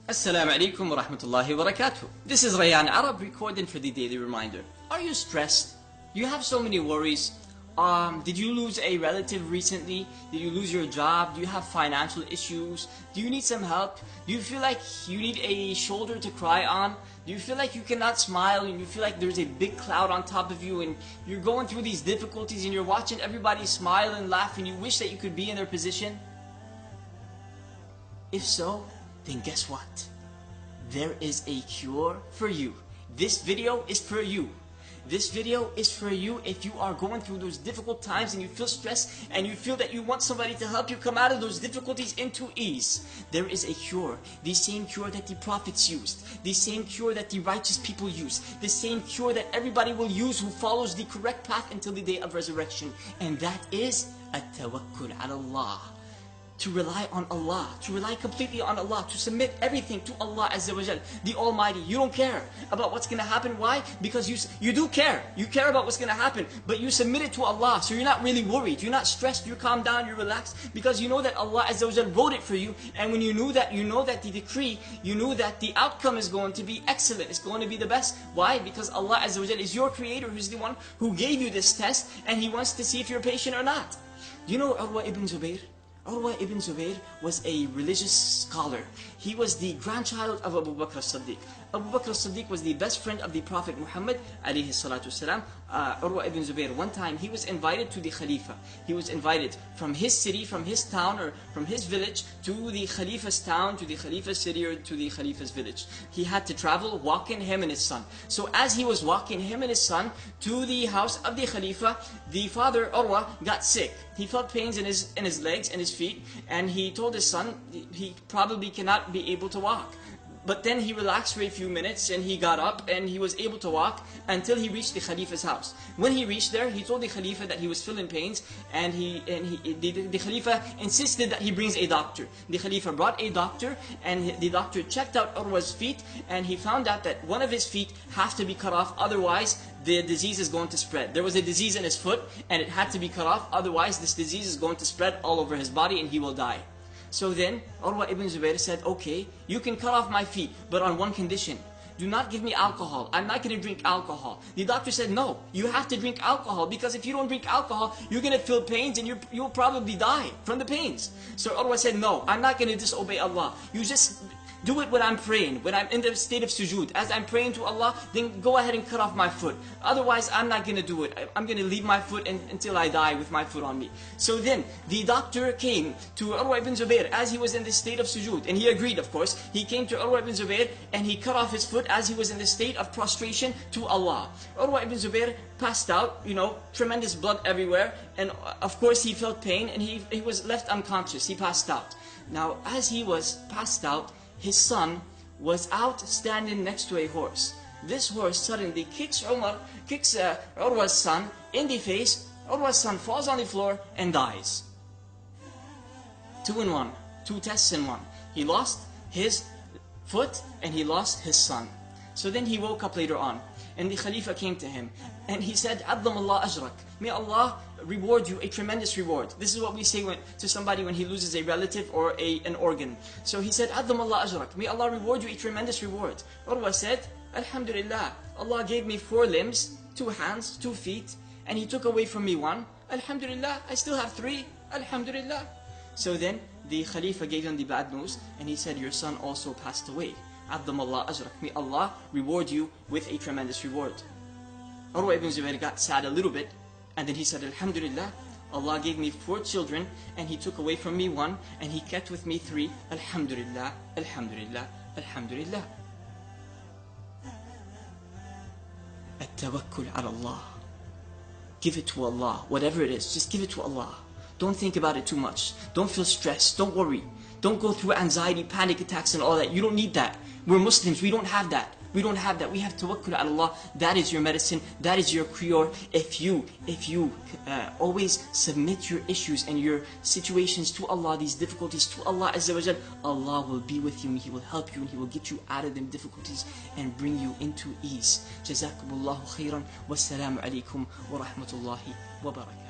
Assalamu alaikum wa rahmatullahi wa barakatuh. This is Rayyan Arab recording for the daily reminder. Are you stressed? Do you have so many worries? Did you lose a relative recently? Did you lose your job? Do you have financial issues? Do you need some help? Do you feel like you need a shoulder to cry on? Do you feel like you cannot smile and you feel like there's a big cloud on top of you and you're going through these difficulties and you're watching everybody smile and laugh and you wish that you could be in their position? If so, then guess what? There is a cure for you. This video is for you. This video is for you if you are going through those difficult times and you feel stressed and you feel that you want somebody to help you come out of those difficulties into ease. There is a cure. The same cure that the prophets used. The same cure that the righteous people used. The same cure that everybody will use who follows the correct path until the day of resurrection. And that is at-tawakkul ala Allah. To rely on Allah, to rely completely on Allah, to submit everything to Allah Azza wa Jal, the Almighty. You don't care about what's going to happen. Why? Because you do care. You care about what's going to happen, but you submit it to Allah, so you're not really worried. You're not stressed. You're calm down. You're relaxed because you know that Allah Azza wa Jal wrote it for you. And when you know that the decree, you know that the outcome is going to be excellent. It's going to be the best. Why? Because Allah Azza wa Jal is your creator, who's the one who gave you this test, and He wants to see if you're patient or not. You know Urwa ibn Zubayr? Urwa ibn Zubayr was a religious scholar. He was the grandchild of Abu Bakr as-Siddiq. Abu Bakr as-Siddiq was the best friend of the Prophet Muhammad alayhi salatu wasalam. Urwa ibn Zubayr, one time he was invited to the Khalifa. He was invited from his city, from his town or from his village to the Khalifa's town, to the Khalifa's city or to the Khalifa's village. He had to travel walking, him and his son. So as he was walking, him and his son, to the house of the Khalifa, the father Urwa got sick. He felt pains in his legs and his feet, and he told his son he probably cannot be able to walk. But then he relaxed for a few minutes and he got up and he was able to walk until he reached the Khalifa's house. When he reached there, he told the Khalifa that he was feeling pains, and the Khalifa insisted that he brings a doctor. The Khalifa brought a doctor, and the doctor checked out Urwa's feet, and he found out that one of his feet have to be cut off, otherwise the disease is going to spread. There was a disease in his foot and it had to be cut off, otherwise this disease is going to spread all over his body and he will die. So then Urwa ibn Zubayr said, okay, you can cut off my feet, but on one condition. Do not give me alcohol. I'm not going to drink alcohol. The doctor said, no, you have to drink alcohol, because if you don't drink alcohol, you're going to feel pains and you'll probably die from the pains. So Urwa said, no, I'm not going to disobey Allah. You just do it when I'm praying, when I'm in the state of sujood. As I'm praying to Allah, then go ahead and cut off my foot. Otherwise, I'm not going to do it. I'm going to leave my foot until I die with my foot on me. So then, the doctor came to Urwa ibn Zubayr as he was in the state of sujood. And he agreed, of course. He came to Urwa ibn Zubayr and he cut off his foot as he was in the state of prostration to Allah. Urwa ibn Zubayr passed out, tremendous blood everywhere. And of course, he felt pain and he was left unconscious. He passed out. Now, as he was passed out, his son was out standing next to a horse. This horse suddenly kicks Urwa's son in the face. Urwa's son falls on the floor and dies. 2 in 1. 2 tests in 1. He lost his foot and he lost his son. So then he woke up later on, and the Khalifa came to him and he said, "Addam Allah ajrak." May Allah reward you a tremendous reward. This is what we say to somebody when he loses a relative or an organ. So he said, "Addam Allah ajrak." May Allah reward you a tremendous reward. Urwa said, "Alhamdulillah, Allah gave me 4 limbs, 2 hands, 2 feet, and He took away from me 1. Alhamdulillah, I still have 3. Alhamdulillah." So then the Khalifa gave him the bad news and he said, "Your son also passed away. Addam Allah ajrak." May Allah reward you with a tremendous reward. Urwa ibn Zubayr got sad a little bit, and then he said, "Alhamdulillah, Allah gave me 4 children and He took away from me 1, and He kept with me 3. Alhamdulillah, Alhamdulillah, Alhamdulillah." At-tawakkul ala Allah. Give it to Allah. Whatever it is, just give it to Allah. Don't think about it too much. Don't feel stressed. Don't worry. Don't go through anxiety, panic attacks and all that. You don't need that. We're Muslims. We don't have that. We don't have that. We have tawakkul ala Allah. That is your medicine. That is your cure. If you always submit your issues and your situations to Allah, these difficulties to Allah Azza wa Jal, Allah will be with you and He will help you and He will get you out of them difficulties and bring you into ease. Jazakumullahu khairan. Wassalamu alaikum wa rahmatullahi wa barakatuh.